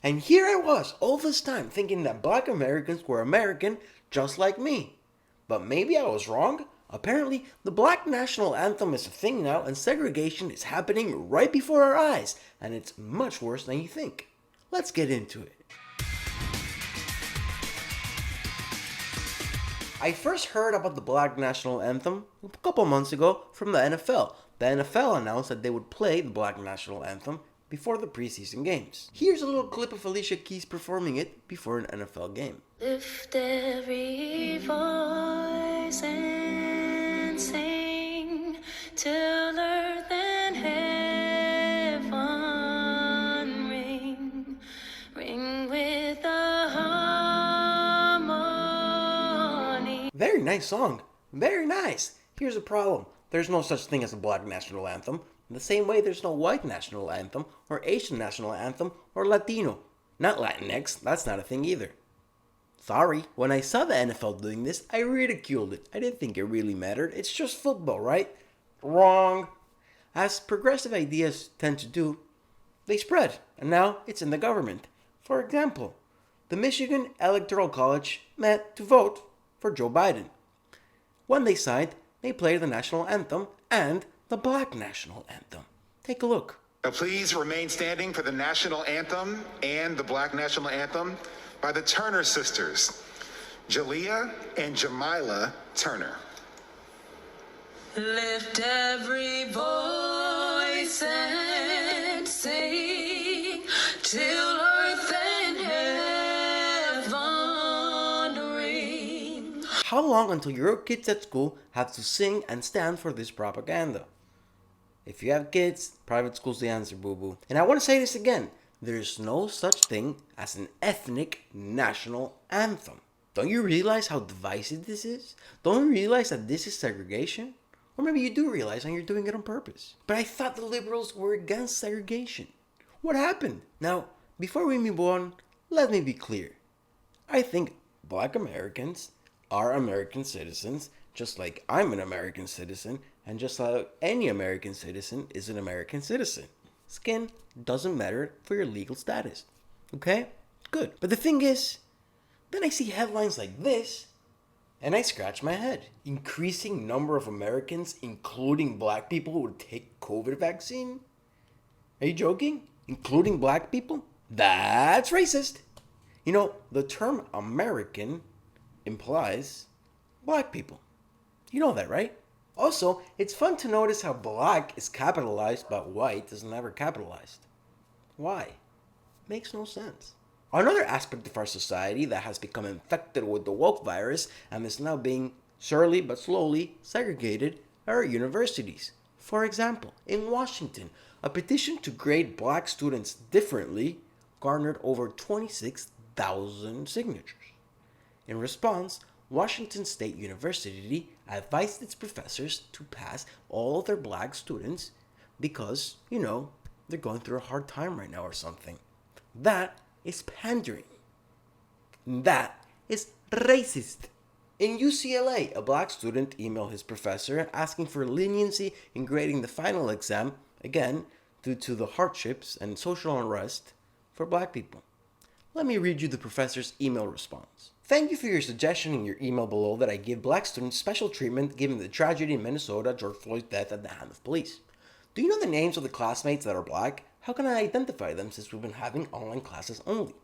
And here I was, all this time, thinking that black Americans were American just like me. But maybe I was wrong. Apparently, the black national anthem is a thing now, and segregation is happening right before our eyes, and it's much worse than you think. Let's get into it. I first heard about the black national anthem a couple months ago from the NFL. The NFL announced that they would play the black national anthem before the preseason games. Here's a little clip of Alicia Keys performing it before an NFL game. Lift every voice and sing till earth and heaven ring, ring with a harmony. Very nice song. Very nice. Here's the problem. There's no such thing as a black national anthem. In the same way there's no white national anthem, or Asian national anthem, or Latino. Not Latinx, that's not a thing either. Sorry, when I saw the NFL doing this, I ridiculed it. I didn't think it really mattered. It's just football, right? Wrong. As progressive ideas tend to do, they spread, and now it's in the government. For example, the Michigan Electoral College met to vote for Joe Biden. When they signed, they played the national anthem and the black national anthem. Take a look. Now please remain standing for the national anthem and the black national anthem by the Turner sisters, Jalea and Jamila Turner. Lift every voice and sing till earth and heaven ring. How long until your kids at school have to sing and stand for this propaganda? If you have kids, private school's the answer, boo-boo. And I want to say this again. There's no such thing as an ethnic national anthem. Don't you realize how divisive this is? Don't you realize that this is segregation? Or maybe you do realize and you're doing it on purpose. But I thought the liberals were against segregation. What happened? Now, before we move on, let me be clear. I think black Americans are American citizens, just like I'm an American citizen, and just like any American citizen is an American citizen. Skin doesn't matter for your legal status. Okay? Good. But the thing is, then I see headlines like this, and I scratch my head. Increasing number of Americans, including black people, who would take COVID vaccine? Are you joking? Including black people? That's racist. You know, the term American implies black people. You know that, right? Also, it's fun to notice how black is capitalized but white is never capitalized. Why? Makes no sense. Another aspect of our society that has become infected with the woke virus and is now being surely but slowly segregated are our universities. For example, in Washington, a petition to grade black students differently garnered over 26,000 signatures. In response, Washington State University advised its professors to pass all of their black students because, they're going through a hard time right now or something. That is pandering. That is racist. In UCLA, a black student emailed his professor asking for leniency in grading the final exam, again, due to the hardships and social unrest for black people. Let me read you the professor's email response. Thank you for your suggestion in your email below that I give black students special treatment given the tragedy in Minnesota, George Floyd's death at the hand of police. Do you know the names of the classmates that are black? How can I identify them since we've been having online classes only?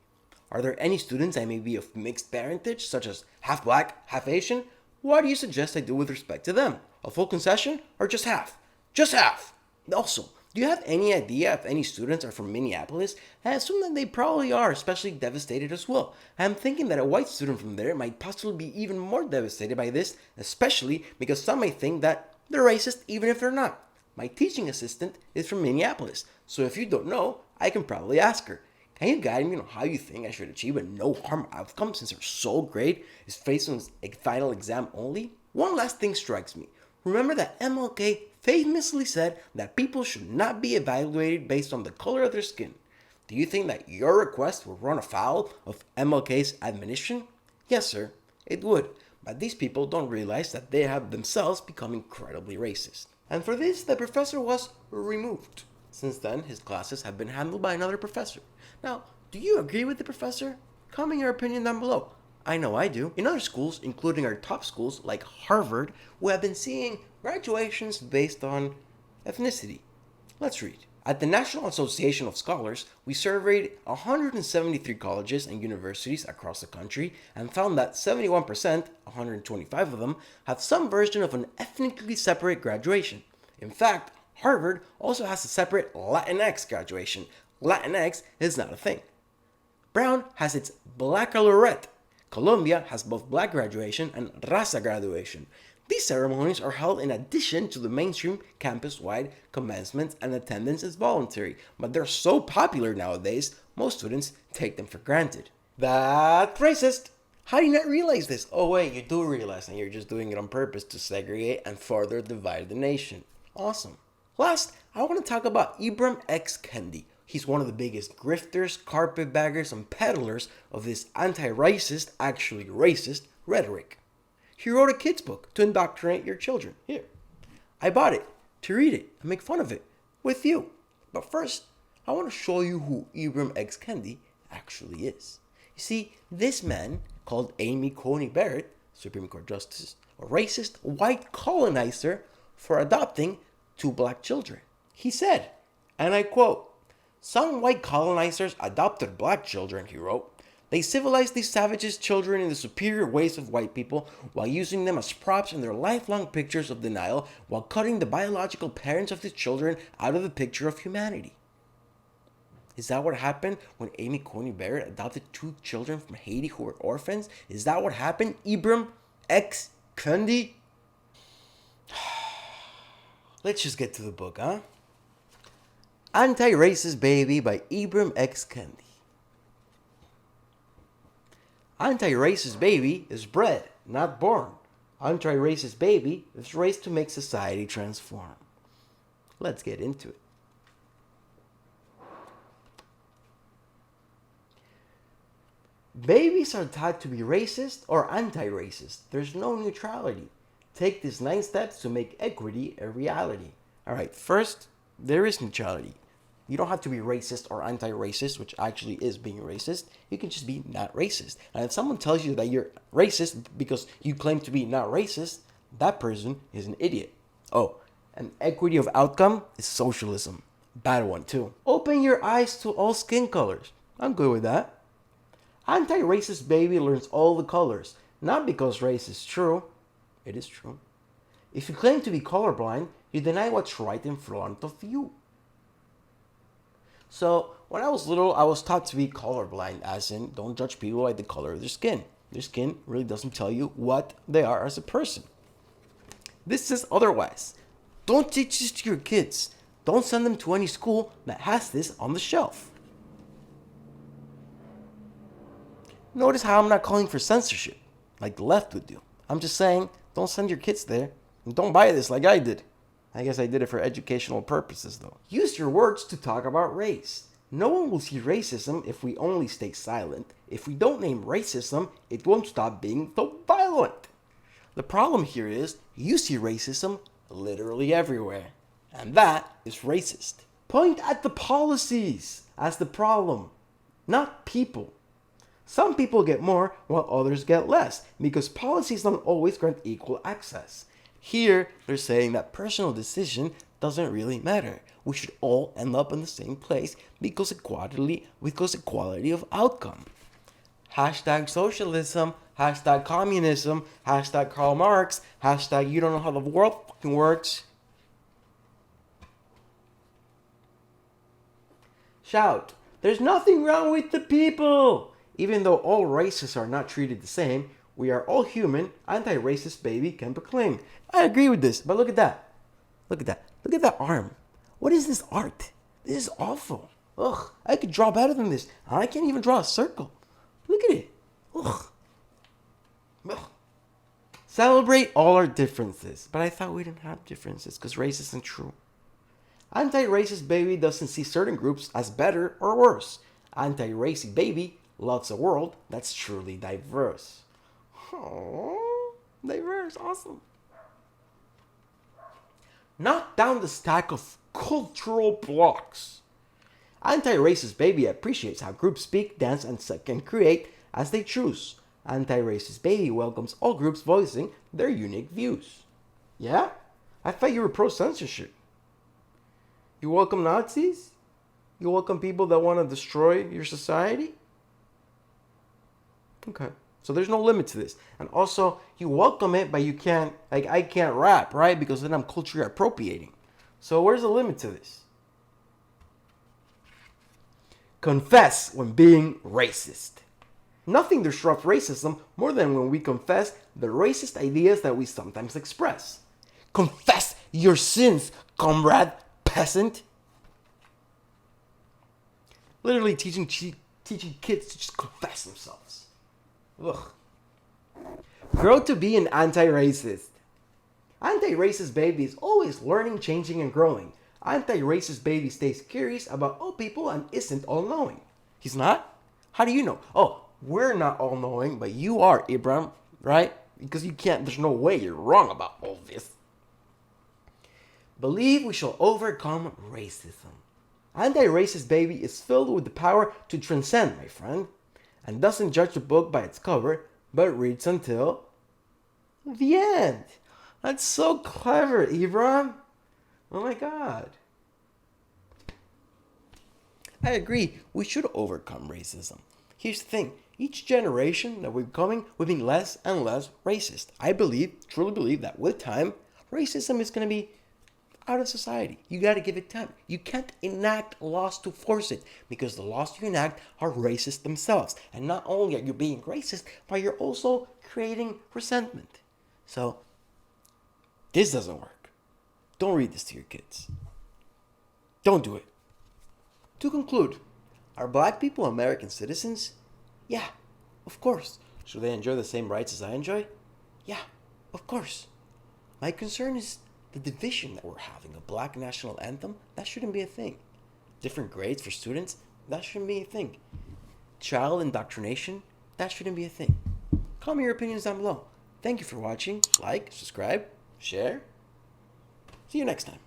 Are there any students I may be of mixed parentage, such as half black, half Asian? What do you suggest I do with respect to them? A full concession or just half? Just half! Also, do you have any idea if any students are from Minneapolis? I assume that they probably are, especially devastated as well. I'm thinking that a white student from there might possibly be even more devastated by this, especially because some may think that they're racist even if they're not. My teaching assistant is from Minneapolis, so if you don't know, I can probably ask her. Can you guide me on how you think I should achieve a no-harm outcome since her sole grade is based on a final exam only? One last thing strikes me. Remember that MLK famously said that people should not be evaluated based on the color of their skin. Do you think that your request will run afoul of MLK's admonition? Yes, sir, it would. But these people don't realize that they have themselves become incredibly racist. And for this, the professor was removed. Since then, his classes have been handled by another professor. Now, Do you agree with the professor? Comment your opinion down below. I know I do. In other schools, including our top schools like Harvard, we have been seeing graduations based on ethnicity. Let's read. At the National Association of Scholars, we surveyed 173 colleges and universities across the country and found that 71%, 125 of them, have some version of an ethnically separate graduation. In fact, Harvard also has a separate Latinx graduation. Latinx is not a thing. Brown has its Baccalaureate. Colombia has both black graduation and raza graduation. These ceremonies are held in addition to the mainstream campus-wide commencement, and attendance is voluntary, but they're so popular nowadays, most students take them for granted. That's racist! How do you not realize this? Oh wait, you do realize, and you're just doing it on purpose to segregate and further divide the nation. Awesome. Last, I want to talk about Ibram X. Kendi. He's one of the biggest grifters, carpetbaggers, and peddlers of this anti-racist, actually racist, rhetoric. He wrote a kid's book to indoctrinate your children. Here. I bought it to read it and make fun of it with you. But first, I want to show you who Ibram X. Kendi actually is. You see, this man, called Amy Coney Barrett, Supreme Court Justice, a racist white colonizer for adopting 2 black children. He said, and I quote, "Some white colonizers adopted black children," he wrote. "They civilized these savages' children in the superior ways of white people while using them as props in their lifelong pictures of denial while cutting the biological parents of these children out of the picture of humanity." Is that what happened when Amy Coney Barrett adopted 2 children from Haiti who were orphans? Is that what happened, Ibram X. Kendi? Let's just get to the book, huh? Anti-Racist Baby by Ibram X. Kendi. Anti-racist baby is bred, not born. Anti-racist baby is raised to make society transform. Let's get into it. Babies are taught to be racist or anti-racist. There's no neutrality. Take these 9 steps to make equity a reality. Alright, first, there is neutrality. You don't have to be racist or anti-racist, which actually is being racist. You can just be not racist. And if someone tells you that you're racist because you claim to be not racist, that person is an idiot. Oh, and equity of outcome is socialism. Bad one too. Open your eyes to all skin colors. I'm good with that. Anti-racist baby learns all the colors, not because race is true. It is true. If you claim to be colorblind, you deny what's right in front of you. So, when I was little, I was taught to be colorblind, as in, don't judge people by the color of their skin. Their skin really doesn't tell you what they are as a person. This says otherwise. Don't teach this to your kids. Don't send them to any school that has this on the shelf. Notice how I'm not calling for censorship, like the left would do. I'm just saying, don't send your kids there, and don't buy this like I did. I guess I did it for educational purposes, though. Use your words to talk about race. No one will see racism if we only stay silent. If we don't name racism, it won't stop being so violent. The problem here is, you see racism literally everywhere. And that is racist. Point at the policies as the problem, not people. Some people get more while others get less because policies don't always grant equal access. Here, they're saying that personal decision doesn't really matter. We should all end up in the same place because equality of outcome. Hashtag socialism, hashtag communism, hashtag Karl Marx, hashtag you don't know how the world fucking works. Shout, there's nothing wrong with the people! Even though all races are not treated the same, we are all human, anti-racist baby can proclaim. I agree with this, but look at that. Look at that. Look at that arm. What is this art? This is awful. Ugh, I could draw better than this. I can't even draw a circle. Look at it. Ugh. Ugh. Celebrate all our differences. But I thought we didn't have differences because race isn't true. Anti-racist baby doesn't see certain groups as better or worse. Anti-racist baby loves a world that's truly diverse. Oh, diverse, awesome. Knock down the stack of cultural blocks. Anti-racist baby appreciates how groups speak, dance, and create as they choose. Anti-racist baby welcomes all groups voicing their unique views. Yeah? I thought you were pro-censorship. You welcome Nazis? You welcome people that want to destroy your society? Okay. So there's no limit to this. And also, you welcome it, but you can't, like, I can't rap, right? Because then I'm culturally appropriating. So where's the limit to this? Confess when being racist. Nothing disrupts racism more than when we confess the racist ideas that we sometimes express. Confess your sins, comrade peasant. Literally teaching kids to just confess themselves. Ugh. Grow to be an anti-racist. Anti-racist baby is always learning, changing, and growing. Anti-racist baby stays curious about all people and isn't all-knowing. He's not? How do you know? Oh, we're not all-knowing, but you are, Ibram, right? Because you can't, there's no way you're wrong about all this. Believe we shall overcome racism. Anti-racist baby is filled with the power to transcend, my friend, and doesn't judge the book by its cover, but reads until the end. That's so clever, Ibram. Oh my God. I agree, we should overcome racism. Here's the thing, each generation that we're becoming, we're being less and less racist. I truly believe that with time, racism is going to be out of society. You got to give it time. You can't enact laws to force it, because the laws you enact are racist themselves. And not only are you being racist, but you're also creating resentment. So, this doesn't work. Don't read this to your kids. Don't do it. To conclude, are black people American citizens? Yeah, of course. Should they enjoy the same rights as I enjoy? Yeah, of course. My concern is the division that we're having. A black national anthem, that shouldn't be a thing. Different grades for students, that shouldn't be a thing. Child indoctrination, that shouldn't be a thing. Comment your opinions down below. Thank you for watching. Like, subscribe, share. See you next time.